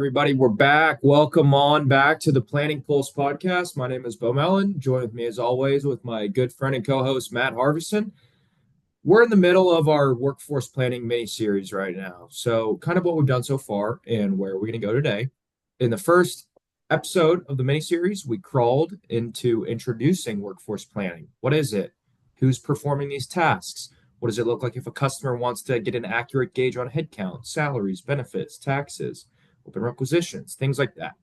everybody. We're back. Welcome on back to the Planning Pulse podcast. My name is Beau Mellin. Join with me as always with my good friend and co-host Matt Harvison. We're in the middle of our workforce planning mini series right now. So, kind of what we've done so far and where we're going to go today. In the first episode of the mini series, we crawled into introducing workforce planning. What is it? Who's performing these tasks? What does it look like if a customer wants to get an accurate gauge on headcount, salaries, benefits, taxes, open requisitions, things like that?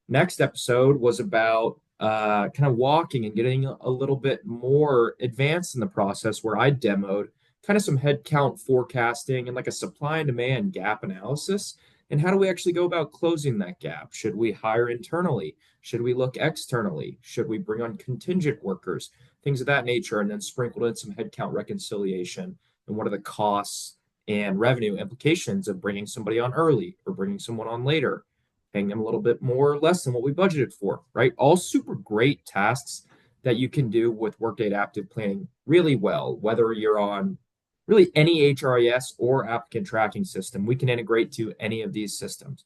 Next episode was about kind of walking and getting a little bit more advanced in the process where I demoed kind of some headcount forecasting and like a supply and demand gap analysis. And how do we actually go about closing that gap? Should we hire internally? Should we look externally? Should we bring on contingent workers? Things of that nature, and then sprinkled in some headcount reconciliation and what are the costs and revenue implications of bringing somebody on early or bringing someone on later, paying them a little bit more or less than what we budgeted for, right? All super great tasks that you can do with Workday Adaptive Planning really well, whether you're on really any HRIS or applicant tracking system. We can integrate to any of these systems.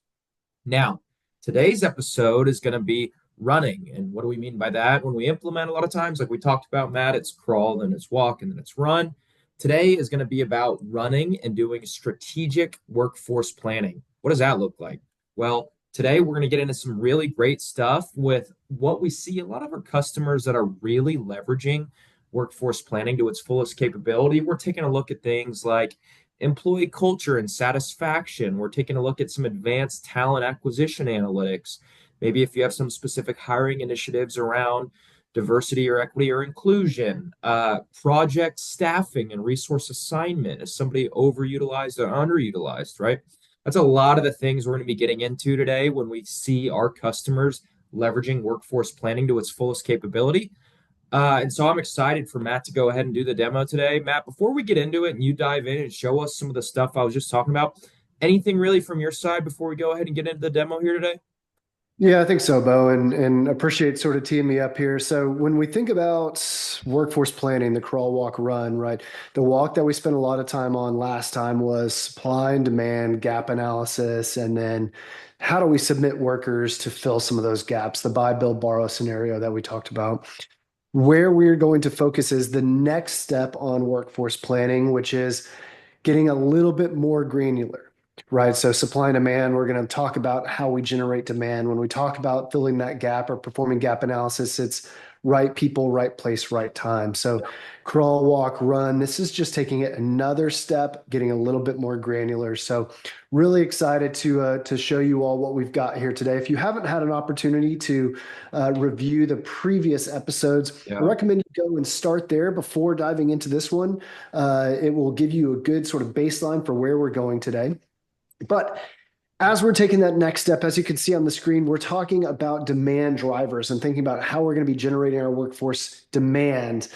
Now, today's episode is going to be running. And what do we mean by that? When we implement, a lot of times, like we talked about, Matt, it's crawl, then it's walk, and then it's run. Today is going to be about running and doing strategic workforce planning. What does that look like? Well, today we're going to get into some really great stuff with what we see a lot of our customers that are really leveraging workforce planning to its fullest capability. We're taking a look at things like employee culture and satisfaction. We're taking a look at some advanced talent acquisition analytics. Maybe if you have some specific hiring initiatives around diversity or equity or inclusion, project staffing and resource assignment. Is somebody overutilized or underutilized, right? That's a lot of the things we're going to be getting into today when we see our customers leveraging workforce planning to its fullest capability. And so I'm excited for Matt to go ahead and do the demo today. Matt, before we get into it and you dive in and show us some of the stuff I was just talking about, anything really from your side before we go ahead and get into the demo here today? Yeah, I think so, Bo, and appreciate sort of teeing me up here. So when we think about workforce planning, the crawl, walk, run, right? The walk that we spent a lot of time on last time was supply and demand gap analysis, and then how do we submit workers to fill some of those gaps, the buy, build, borrow scenario that we talked about. Where we're going to focus is the next step on workforce planning, which is getting a little bit more granular, right? So supply and demand, we're going to talk about how we generate demand. When we talk about filling that gap or performing gap analysis, it's right people, right place, right time. So crawl, walk, run. This is just taking it another step, getting a little bit more granular. So really excited to show you all what we've got here today. If you haven't had an opportunity to review the previous episodes, I Yeah. recommend you go and start there before diving into this one. It will give you a good sort of baseline for where we're going today. But as we're taking that next step, as you can see on the screen, we're talking about demand drivers and thinking about how we're going to be generating our workforce demand.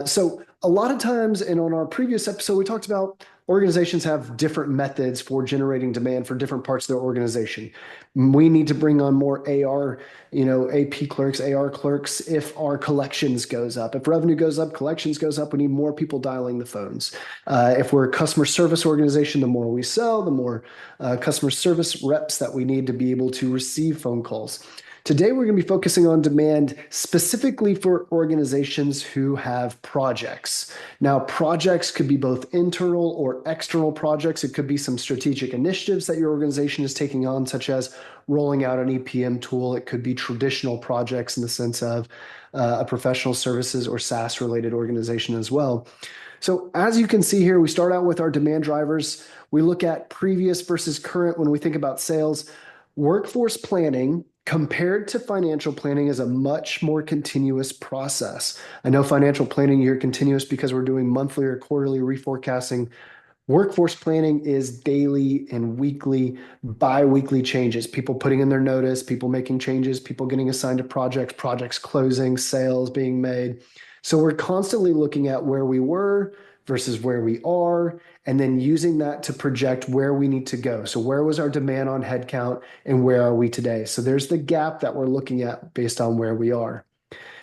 So a lot of times, and on our previous episode, we talked about organizations have different methods for generating demand for different parts of their organization. We need to bring on more AR, AP clerks, AR clerks if our collections goes up. If revenue goes up, collections goes up, we need more people dialing the phones. If we're a customer service organization, the more we sell, the more customer service reps that we need to be able to receive phone calls. Today, we're going to be focusing on demand specifically for organizations who have projects. Now, projects could be both internal or external projects. It could be some strategic initiatives that your organization is taking on, such as rolling out an EPM tool. It could be traditional projects in the sense of a professional services or SaaS related organization as well. So as you can see here, we start out with our demand drivers. We look at previous versus current when we think about sales. Workforce planning compared to financial planning is a much more continuous process. I know financial planning, you're continuous because we're doing monthly or quarterly reforecasting. Workforce planning is daily and weekly, bi-weekly changes. People putting in their notice, people making changes, people getting assigned to projects, projects closing, sales being made. So we're constantly looking at where we were versus where we are, and then using that to project where we need to go. So where was our demand on headcount and where are we today? So there's the gap that we're looking at based on where we are.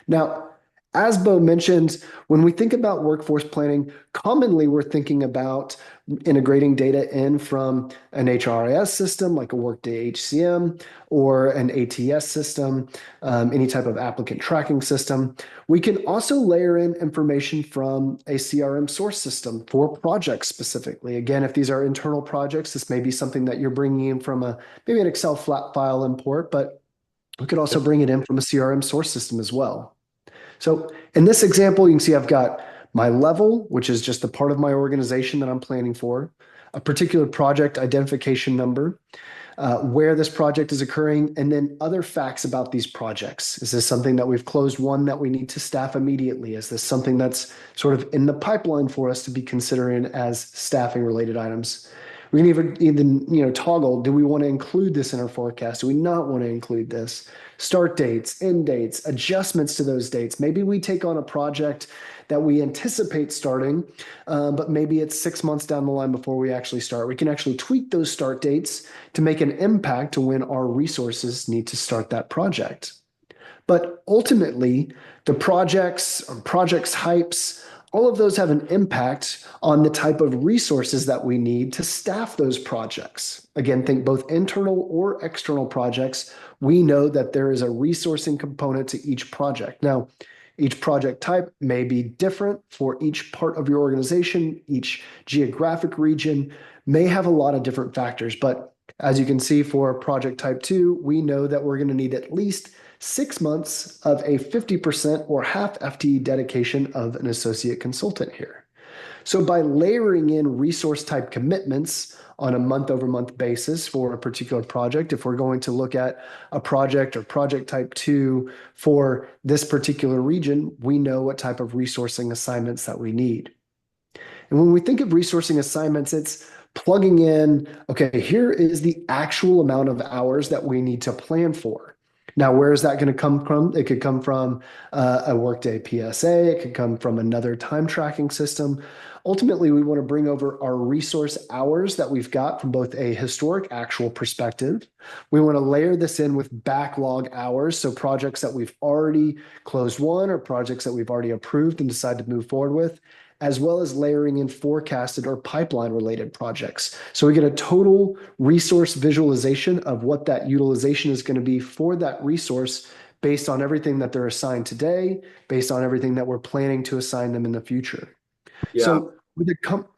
Now, As Beau mentioned, when we think about workforce planning, commonly we're thinking about integrating data in from an HRIS system like a Workday HCM or an ATS system, any type of applicant tracking system. We can also layer in information from a CRM source system for projects specifically. Again, if these are internal projects, this may be something that you're bringing in from maybe an Excel flat file import, but we could also Yep. bring it in from a CRM source system as well. So in this example, you can see I've got my level, which is just the part of my organization that I'm planning for, a particular project identification number, where this project is occurring, and then other facts about these projects. Is this something that we've closed one that we need to staff immediately? Is this something that's sort of in the pipeline for us to be considering as staffing related items? We can even toggle, do we want to include this in our forecast? Do we not want to include this? Start dates, end dates, adjustments to those dates. Maybe we take on a project that we anticipate starting, but maybe it's 6 months down the line before we actually start. We can actually tweak those start dates to make an impact to when our resources need to start that project. But ultimately, the projects or projects hypes, all of those have an impact on the type of resources that we need to staff those projects. Again, think both internal or external projects. We know that there is a resourcing component to each project. Now, each project type may be different for each part of your organization. Each geographic region may have a lot of different factors. But as you can see for project type 2, we know that we're going to need at least 6 months of a 50% or half FTE dedication of an associate consultant here. So by layering in resource type commitments on a month over month basis for a particular project, if we're going to look at a project or project type 2 for this particular region, we know what type of resourcing assignments that we need. And when we think of resourcing assignments, it's plugging in, okay, here is the actual amount of hours that we need to plan for. Now, where is that going to come from? It could come from a Workday PSA. It could come from another time tracking system. Ultimately, we want to bring over our resource hours that we've got from both a historic actual perspective. We want to layer this in with backlog hours. So projects that we've already closed won or projects that we've already approved and decided to move forward with, as well as layering in forecasted or pipeline related projects. So we get a total resource visualization of what that utilization is going to be for that resource based on everything that they're assigned today, based on everything that we're planning to assign them in the future. Yeah. So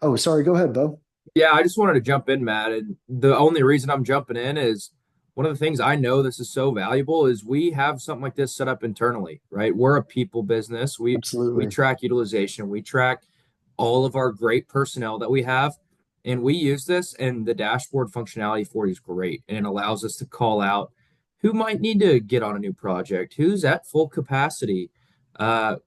oh, sorry, go ahead, Beau. Yeah, I just wanted to jump in, Matt. And the only reason I'm jumping in is one of the things I know this is so valuable is we have something like this set up internally, right? We're a people business. We Absolutely. track utilization, we track all of our great personnel that we have, and we use this and the dashboard functionality for it is great. And it allows us to call out who might need to get on a new project, who's at full capacity,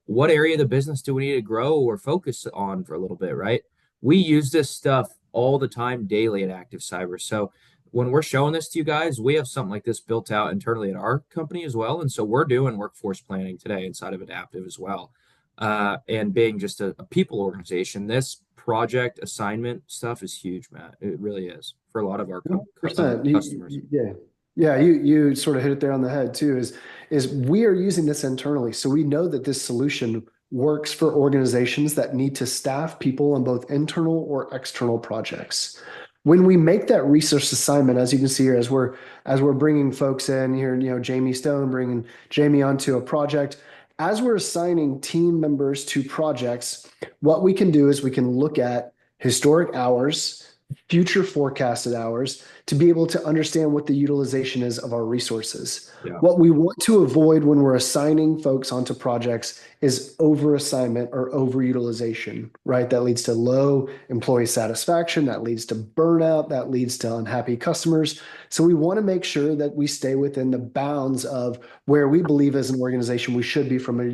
what area of the business do we need to grow or focus on for a little bit, right? We use this stuff all the time daily at Active Cyber. So when we're showing this to you guys, we have something like this built out internally at our company as well. And so we're doing workforce planning today inside of Adaptive as well. And being just a people organization, this project assignment stuff is huge, Matt. It really is for a lot of our 100%. customers. Yeah. Yeah, you sort of hit it there on the head too, is we are using this internally. So we know that this solution works for organizations that need to staff people on both internal or external projects. When we make that resource assignment, as you can see here, as we're bringing folks in here, Jamie Stone bringing Jamie onto a project, as we're assigning team members to projects, what we can do is we can look at historic hours, future forecasted hours to be able to understand what the utilization is of our resources. Yeah. What we want to avoid when we're assigning folks onto projects is over assignment or overutilization, right? That leads to low employee satisfaction, that leads to burnout, that leads to unhappy customers. So we want to make sure that we stay within the bounds of where we believe as an organization we should be from a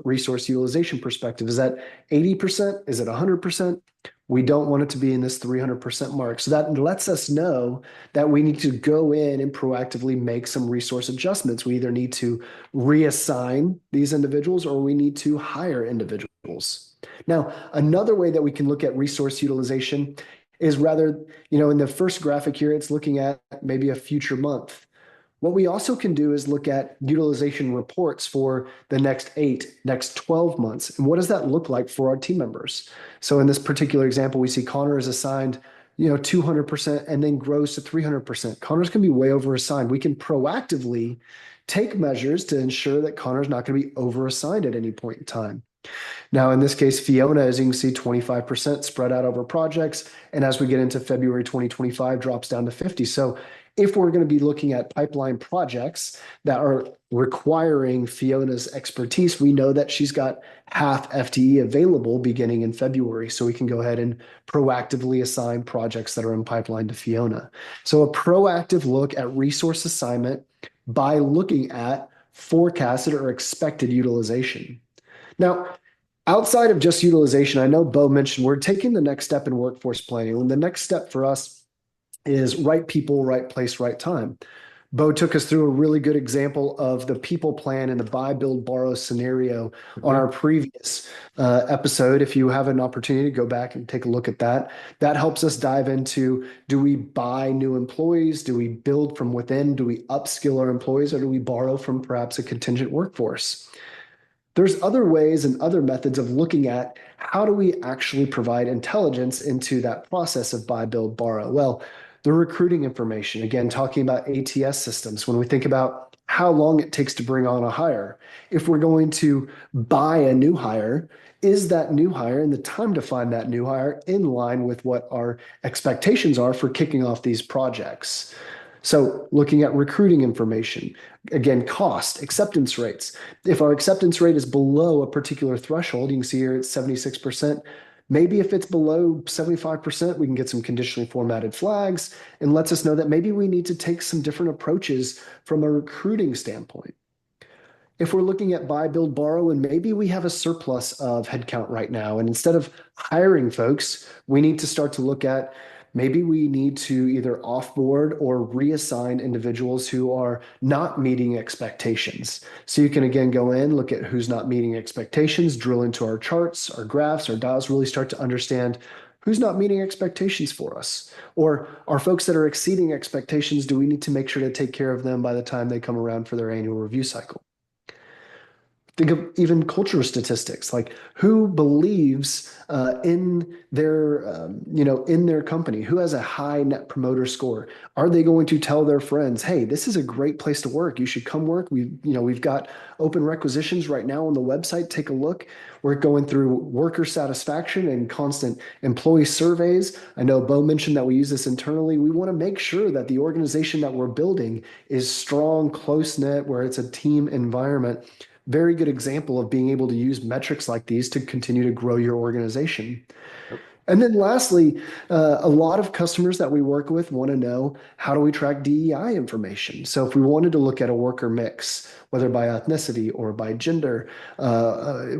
resource utilization perspective. Is that 80%? Is it 100%? We don't want it to be in this 300% mark. So that lets us know that we need to go in and proactively make some resource adjustments. We either need to reassign these individuals or we need to hire individuals. Now, another way that we can look at resource utilization is rather, in the first graphic here, it's looking at maybe a future month. What we also can do is look at utilization reports for the next 8, next 12 months. And what does that look like for our team members? So in this particular example, we see Connor is assigned 200% and then grows to 300%. Connor's going to be way over assigned. We can proactively take measures to ensure that Connor's not going to be over assigned at any point in time. Now, in this case, Fiona, as you can see, 25% spread out over projects. And as we get into February 2025, drops down to 50. So if we're going to be looking at pipeline projects that are requiring Fiona's expertise, we know that she's got half FTE available beginning in February. So we can go ahead and proactively assign projects that are in pipeline to Fiona. So a proactive look at resource assignment by looking at forecasted or expected utilization. Now, outside of just utilization, I know Beau mentioned we're taking the next step in workforce planning. And the next step for us is right people, right place, right time. Beau took us through a really good example of the people plan and the buy, build, borrow scenario on our previous episode. If you have an opportunity to go back and take a look at that, that helps us dive into, do we buy new employees? Do we build from within? Do we upskill our employees, or do we borrow from perhaps a contingent workforce? There's other ways and other methods of looking at how do we actually provide intelligence into that process of buy, build, borrow. Well, the recruiting information, again, talking about ATS systems, when we think about how long it takes to bring on a hire, if we're going to buy a new hire, is that new hire and the time to find that new hire in line with what our expectations are for kicking off these projects? So looking at recruiting information, again, cost, acceptance rates. If our acceptance rate is below a particular threshold, you can see here it's 76%. Maybe if it's below 75%, we can get some conditionally formatted flags and lets us know that maybe we need to take some different approaches from a recruiting standpoint. If we're looking at buy, build, borrow, and maybe we have a surplus of headcount right now, and instead of hiring folks, we need to start to look at maybe we need to either offboard or reassign individuals who are not meeting expectations. So you can again go in, look at who's not meeting expectations, drill into our charts, our graphs, our dials, really start to understand who's not meeting expectations for us. Or are folks that are exceeding expectations, do we need to make sure to take care of them by the time they come around for their annual review cycle? Think of even culture statistics, like who believes in their, in their company, who has a high net promoter score. Are they going to tell their friends, "Hey, this is a great place to work. You should come work. We've got open requisitions right now on the website. Take a look." We're going through worker satisfaction and constant employee surveys. I know Beau mentioned that we use this internally. We want to make sure that the organization that we're building is strong, close knit, where it's a team environment. Very good example of being able to use metrics like these to continue to grow your organization. And then lastly, a lot of customers that we work with want to know, how do we track DEI information? So if we wanted to look at a worker mix, whether by ethnicity or by gender,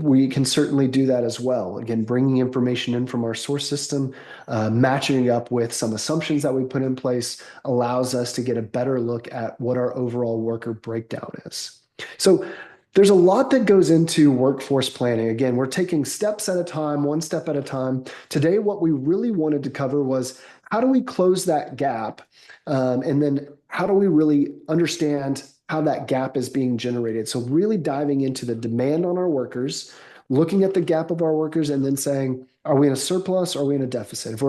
we can certainly do that as well. Again, bringing information in from our source system, matching it up with some assumptions that we put in place allows us to get a better look at what our overall worker breakdown is. So there's a lot that goes into workforce planning. Again, we're taking steps at a time, one step at a time. Today, what we really wanted to cover was, how do we close that gap? And then how do we really understand how that gap is being generated? So really diving into the demand on our workers, looking at the gap of our workers, and then saying, are we in a surplus? Or are we in a deficit?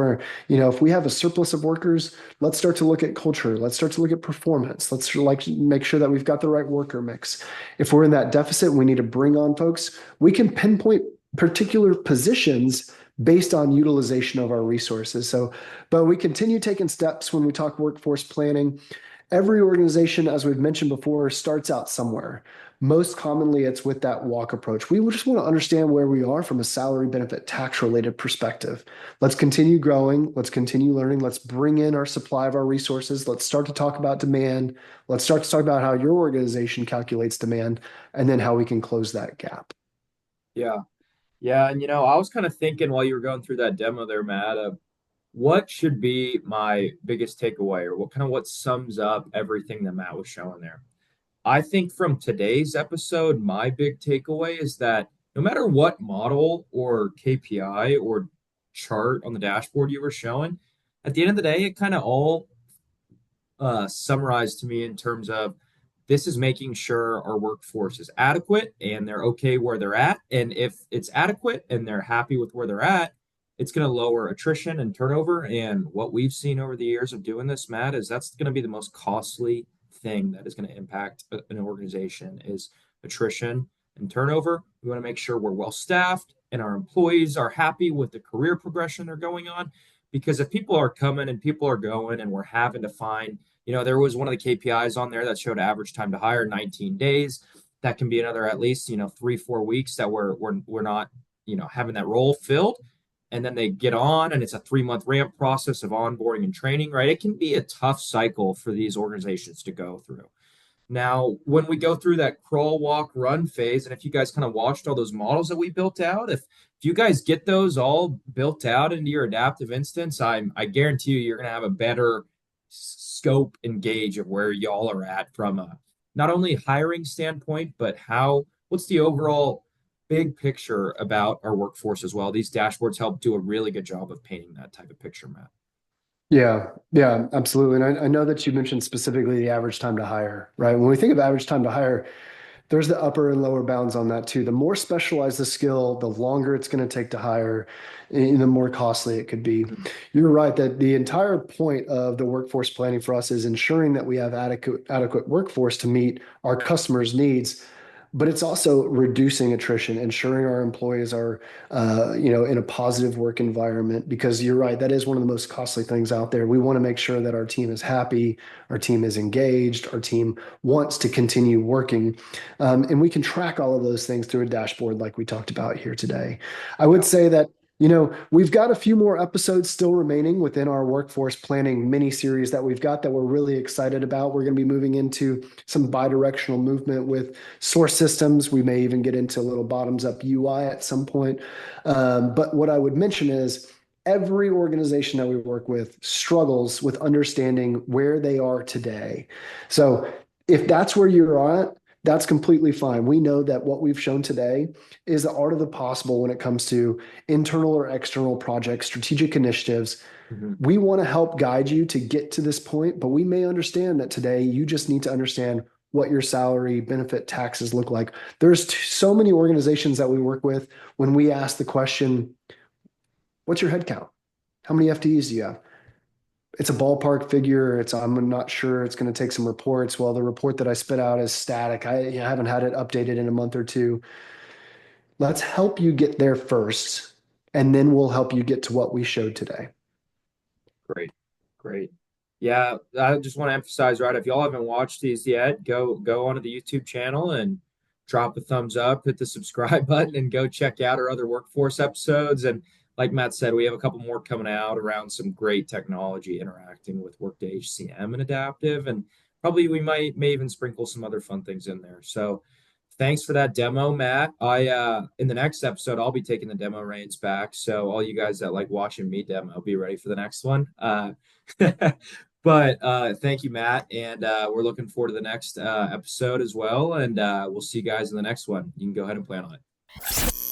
If we have a surplus of workers, let's start to look at culture. Let's start to look at performance. Let's make sure that we've got the right worker mix. If we're in that deficit, we need to bring on folks. We can pinpoint particular positions based on utilization of our resources. But we continue taking steps when we talk workforce planning. Every organization, as we've mentioned before, starts out somewhere. Most commonly, it's with that walk approach. We just want to understand where we are from a salary, benefit, tax related perspective. Let's continue growing. Let's continue learning. Let's bring in our supply of our resources. Let's start to talk about demand. Let's start to talk about how your organization calculates demand, and then how we can close that gap. Yeah. Yeah. And, I was kind of thinking while you were going through that demo there, Matt, of what should be my biggest takeaway, or what sums up everything that Matt was showing there. I think from today's episode, my big takeaway is that no matter what model or KPI or chart on the dashboard you were showing, at the end of the day, it kind of all summarized to me in terms of this is making sure our workforce is adequate and they're okay where they're at. And if it's adequate and they're happy with where they're at, it's going to lower attrition and turnover. And what we've seen over the years of doing this, Matt, is that's going to be the most costly thing that is going to impact an organization is attrition and turnover. We want to make sure we're well staffed and our employees are happy with the career progression they're going on. Because if people are coming and people are going and we're having to find, there was one of the KPIs on there that showed average time to hire 19 days. That can be another at least, 3-4 weeks that we're not, having that role filled. And then they get on and it's a 3-month ramp process of onboarding and training, right? It can be a tough cycle for these organizations to go through. Now, when we go through that crawl, walk, run phase, and if you guys kind of watched all those models that we built out, if you guys get those all built out into your adaptive instance, I guarantee you're going to have a better scope and gauge of where y'all are at from a not only hiring standpoint, but what's the overall big picture about our workforce as well. These dashboards help do a really good job of painting that type of picture, Matt. Yeah, yeah, absolutely. And I know that you mentioned specifically the average time to hire, right? When we think of average time to hire, there's the upper and lower bounds on that too. The more specialized the skill, the longer it's going to take to hire, and the more costly it could be. You're right that the entire point of the workforce planning for us is ensuring that we have adequate workforce to meet our customers' needs, but it's also reducing attrition, ensuring our employees are, in a positive work environment. Because you're right, that is one of the most costly things out there. We want to make sure that our team is happy, our team is engaged, our team wants to continue working, and we can track all of those things through a dashboard like we talked about here today. I would Yeah. say that we've got a few more episodes still remaining within our workforce planning mini series that we've got that we're really excited about. We're going to be moving into some bi-directional movement with source systems. We may even get into a little bottoms-up UI at some point. But what I would mention is every organization that we work with struggles with understanding where they are today. So if that's where you're at, that's completely fine. We know that what we've shown today is the art of the possible when it comes to internal or external projects, strategic initiatives. Mhm. We want to help guide you to get to this point, but we may understand that today you just need to understand what your salary, benefit, taxes look like. There's so many organizations that we work with when we ask the question, what's your head count? How many FTEs do you have? It's a ballpark figure. I'm not sure. It's going to take some reports. Well, the report that I spit out is static. I haven't had it updated in a month or two. Let's help you get there first, and then we'll help you get to what we showed today. Great. Great. Yeah, I just want to emphasize, right, if y'all haven't watched these yet, go onto the YouTube channel and drop a thumbs up, hit the subscribe button, and go check out our other workforce episodes. And like Matt said, we have a couple more coming out around some great technology interacting with Workday HCM and Adaptive, and probably we may even sprinkle some other fun things in there. So thanks for that demo, Matt. I in the next episode, I'll be taking the demo reins back. So all you guys that like watching me demo, be ready for the next one. But thank you, Matt, and we're looking forward to the next episode as well. And we'll see you guys in the next one. You can go ahead and plan on it.